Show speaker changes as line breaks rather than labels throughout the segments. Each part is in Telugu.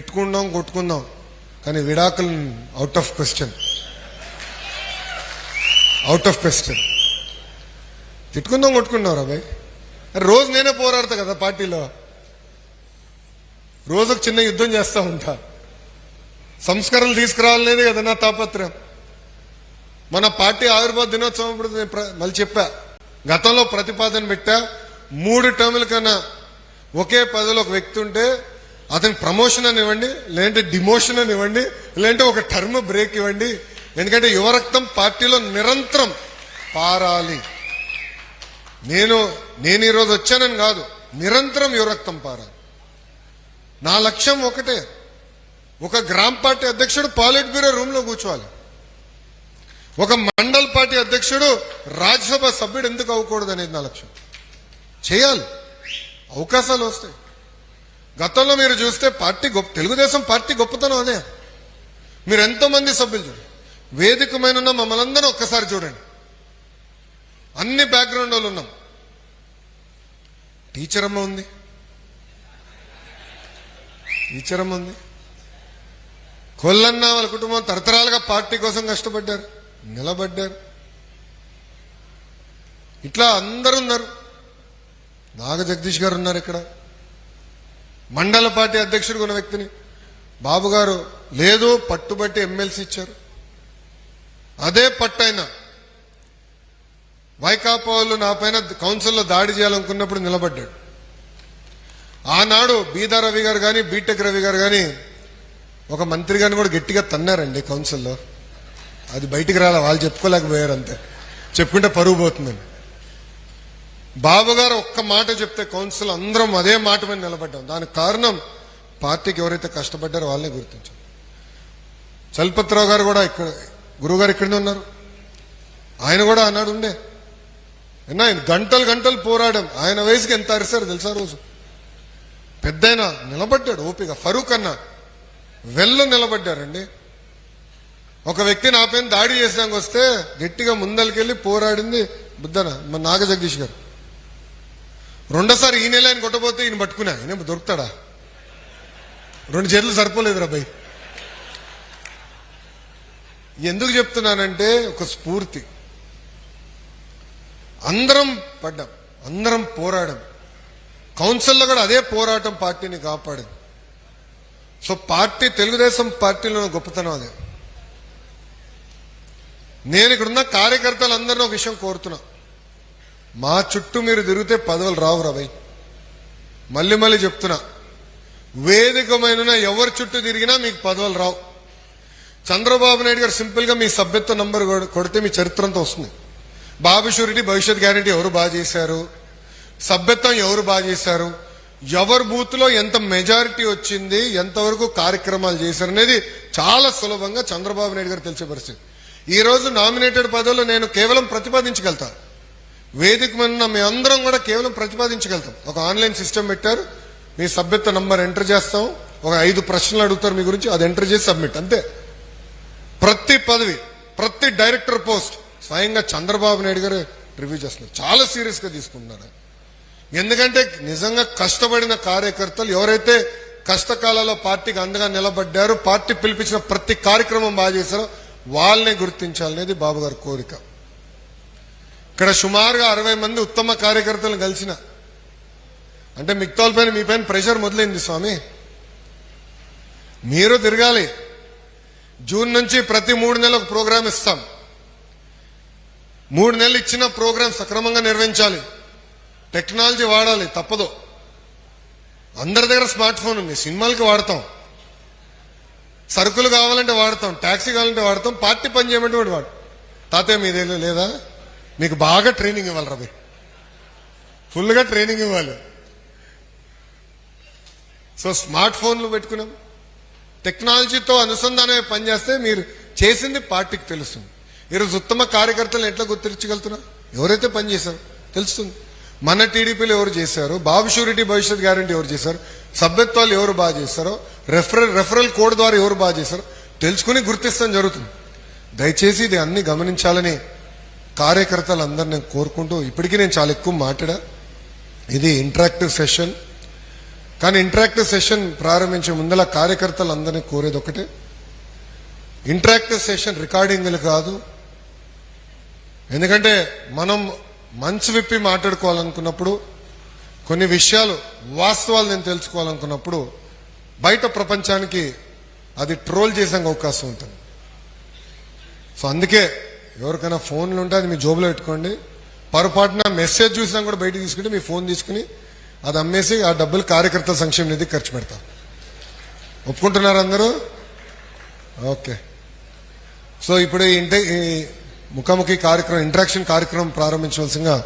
తిట్టుకుందాం కొట్టుకుందాం, కానీ విడాకులు అవుట్ ఆఫ్ క్వశ్చన్. తిట్టుకుందాం కొట్టుకుందాం రా భయ్. రోజు నేనే పోరాడతా కదా పార్టీలో, రోజు ఒక చిన్న యుద్ధం చేస్తా ఉంటా. సంస్కరణలు తీసుకురావాలనేది కదా నా తాపత్రయం. మన పార్టీ ఆవిర్భావ దినోత్సవం ఇప్పుడు మళ్ళీ చెప్పా, గతంలో ప్రతిపాదన పెట్టా, 3 టర్ముల కన్నా ఒకే పదవిలో ఒక వ్యక్తి ఉంటే అతనికి ప్రమోషన్ అని ఇవ్వండి, లేదంటే డిమోషన్ అని ఇవ్వండి, లేదంటే ఒక టర్మ్ బ్రేక్ ఇవ్వండి. ఎందుకంటే యువరక్తం పార్టీలో నిరంతరం పారాలి. నేను ఈరోజు వచ్చానని కాదు, నిరంతరం యువరక్తం పారాలి. నా లక్ష్యం ఒకటే, ఒక గ్రామ పార్టీ అధ్యక్షుడు పాలిట్ బ్యూరో రూమ్ లో కూర్చోవాలి, ఒక మండల్ పార్టీ అధ్యక్షుడు రాజ్యసభ సభ్యుడు ఎందుకు అవ్వకూడదు అనేది నా లక్ష్యం. చేయాలి, అవకాశాలు వస్తాయి. గతంలో మీరు చూస్తే తెలుగుదేశం పార్టీ గొప్పతనం అదే. మీరు ఎంతో మంది సభ్యులు చూడండి, వేదికమైన మమ్మల్ని అందరూ ఒక్కసారి చూడండి, అన్ని బ్యాక్గ్రౌండ్ వాళ్ళు ఉన్నాం. టీచర్ అమ్మ ఉంది, కొల్లన్న వాళ్ళ కుటుంబం తరతరాలుగా పార్టీ కోసం కష్టపడ్డారు, నిలబడ్డారు. ఇట్లా అందరూ ఉన్నారు. నాగ జగదీష్ గారు ఉన్నారు ఇక్కడ, మండల పార్టీ అధ్యక్షుడు ఉన్న వ్యక్తిని బాబు గారు లేదు పట్టుబట్టి ఎమ్మెల్సీ ఇచ్చారు. అదే పట్టైనా వైకాపా వాళ్ళు నా పైన కౌన్సిల్లో దాడి చేయాలనుకున్నప్పుడు నిలబడ్డాడు. ఆనాడు బీదా రవి గారు కానీ బీటెక్ రవి గారు కానీ ఒక మంత్రి గారిని కూడా గట్టిగా తన్నారండి కౌన్సిల్లో. అది బయటికి రాలే, వాళ్ళు చెప్పుకోలేకపోయారు, అంతే. చెప్పుకుంటే పరుగు పోతుందని. బాబు గారు ఒక్క మాట చెప్తే కౌన్సిల్ అందరం అదే మాట మీద నిలబడ్డాం. దానికి కారణం పార్టీకి ఎవరైతే కష్టపడ్డారో వాళ్ళని గుర్తించాం. చలపతిరావు గారు కూడా ఇక్కడ, గురువుగారు ఇక్కడనే ఉన్నారు, ఆయన కూడా ఆనాడు ఉండే. ఆయన గంటలు పోరాడాం. ఆయన వయసుకి ఎంత అరిశారు తెలుసా రోజు. పెద్దయినా నిలబడ్డాడు ఓపిక. ఫరూక్ అన్న వెళ్ళు నిలబడ్డారండి. ఒక వ్యక్తి నా పైన దాడి చేసాక వస్తే గట్టిగా ముందరికెళ్ళి పోరాడింది బుద్ధన మన నాగ జగదీష్ గారు. రెండోసారి ఈ నెల ఆయన కొట్టబోతే ఈయన పట్టుకున్నా, ఈయన దొరుకుతాడా? 2 చేతులు సరిపోలేదు రాబాయ్. ఎందుకు చెప్తున్నానంటే ఒక స్ఫూర్తి. అందరం పడ్డాం, అందరం పోరాడాం. కౌన్సిల్లో కూడా అదే పోరాటం పార్టీని కాపాడింది. సో పార్టీ, తెలుగుదేశం పార్టీలో గొప్పతనం అదే. నేను ఇక్కడున్న కార్యకర్తలందరినీ ఒక విషయం కోరుతున్నా, మా చుట్టూ మీరు తిరిగితే పదవులు రావు రాబాయ్. మళ్ళీ చెప్తున్నా, వేదికమైన ఎవరి చుట్టూ తిరిగినా మీకు పదవులు రావు. చంద్రబాబు నాయుడు గారు సింపుల్ గా మీ సభ్యత్వ నంబర్ కొడితే మీ చరిత్ర అంతా వస్తుంది. బాబు షూరిటీ, భవిష్యత్ గ్యారంటీ ఎవరు బాగా చేశారు, సభ్యత్వం ఎవరు బాగా చేశారు, ఎవరి బూత్ లో ఎంత మెజారిటీ వచ్చింది, ఎంతవరకు కార్యక్రమాలు చేశారు అనేది చాలా సులభంగా చంద్రబాబు నాయుడు గారు తెలిసే పరిస్థితి. ఈ రోజు నామినేటెడ్ పదవుల్లో నేను కేవలం ప్రతిపాదించగలుగుతా, వేదిక మీద మీ అందరం కూడా కేవలం ప్రతిపాదించగలుగుతాం. ఒక ఆన్లైన్ సిస్టమ్ పెట్టారు, మీ సభ్యత్వ నంబర్ ఎంటర్ చేస్తాం, ఒక 5 ప్రశ్నలు అడుగుతారు మీ గురించి, అది ఎంటర్ చేసి సబ్మిట్, అంతే. ప్రతి పదవి, ప్రతి డైరెక్టర్ పోస్ట్ స్వయంగా చంద్రబాబు నాయుడు గారు రివ్యూ చేస్తున్నారు. చాలా సీరియస్ గా తీసుకుంటున్నారు. ఎందుకంటే నిజంగా కష్టపడిన కార్యకర్తలు ఎవరైతే కష్టకాలంలో పార్టీకి అండగా నిలబడ్డారో, పార్టీ పిలిపించిన ప్రతి కార్యక్రమం బాగా చేశారో వాళ్ళని గుర్తించాలనేది బాబు గారి కోరిక. ఇక్కడ సుమారుగా 60 మంది ఉత్తమ కార్యకర్తలను కలిసిన అంటే మిగతాల పైన మీ పైన ప్రెషర్ మొదలైంది స్వామి. మీరు తిరగాలి. జూన్ నుంచి ప్రతి 3 నెలలకు ప్రోగ్రాం ఇస్తాం. 3 నెలలు ఇచ్చిన ప్రోగ్రాం సక్రమంగా నిర్వహించాలి. టెక్నాలజీ వాడాలి, తప్పదు. అందరి దగ్గర స్మార్ట్ ఫోన్ ఉంది, సినిమాలకి వాడతాం, సరుకులు కావాలంటే వాడతాం, ట్యాక్సీ కావాలంటే వాడతాం, పార్టీ పని చేయమంటే వాడు వాడు. తాతయ్య మీదే లేదా, మీకు బాగా ట్రైనింగ్ ఇవ్వాలి రవి, ఫుల్గా ట్రైనింగ్ ఇవ్వాలి. సో స్మార్ట్ ఫోన్లు పెట్టుకున్నాం, టెక్నాలజీతో అనుసంధానమే పనిచేస్తే మీరు చేసింది పార్టీకి తెలుస్తుంది. ఈరోజు ఉత్తమ కార్యకర్తలను ఎట్లా గుర్తించగలుగుతున్నా, ఎవరైతే పనిచేశారో తెలుస్తుంది. మన టీడీపీలో ఎవరు చేశారు, బాబు షూరిటీ, భవిష్యత్ గ్యారంటీ ఎవరు చేశారు, సభ్యత్వాలు ఎవరు బాగా చేశారో, రెఫరల్ కోడ్ ద్వారా ఎవరు బాగా చేశారో తెలుసుకుని గుర్తిస్తాం జరుగుతుంది. దయచేసి ఇది అన్ని గమనించాలని కార్యకర్తలందరూ నేను కోరుకుంటూ, ఇప్పటికీ నేను చాలా ఎక్కువ మాట్లాడా. ఇది ఇంటరాక్టివ్ సెషన్. కానీ ఇంటరాక్టివ్ సెషన్ ప్రారంభించే ముందల కార్యకర్తలందరినీ కోరేది ఒకటే, ఇంటరాక్టివ్ సెషన్ రికార్డింగ్లు కాదు. ఎందుకంటే మనం మనసు విప్పి మాట్లాడుకోవాలనుకున్నప్పుడు, కొన్ని విషయాలు వాస్తవాలు నేను తెలుసుకోవాలనుకున్నప్పుడు బయట ప్రపంచానికి అది ట్రోల్ చేసే అవకాశం ఉంటుంది. సో అందుకే ఎవరికైనా ఫోన్లు ఉంటే అది మీ జోబులో పెట్టుకోండి. పొరపాటున మెసేజ్ చూసినా కూడా బయటకు తీసుకుంటే మీ ఫోన్ తీసుకుని అది అమ్మేసి ఆ డబ్బులు కార్యకర్తల సంక్షేమ నిధి ఖర్చు పెడతాం. ఒప్పుకుంటున్నారు అందరూ? ఓకే. సో ఇప్పుడు ఈ ముఖాముఖి కార్యక్రమం, ఇంటరాక్షన్ కార్యక్రమం ప్రారంభించవలసిందిగా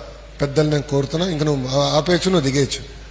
పెద్దలు నేను కోరుతున్నా. ఇంక నువ్వు ఆపేయచ్చు, నువ్వు దిగేయచ్చు.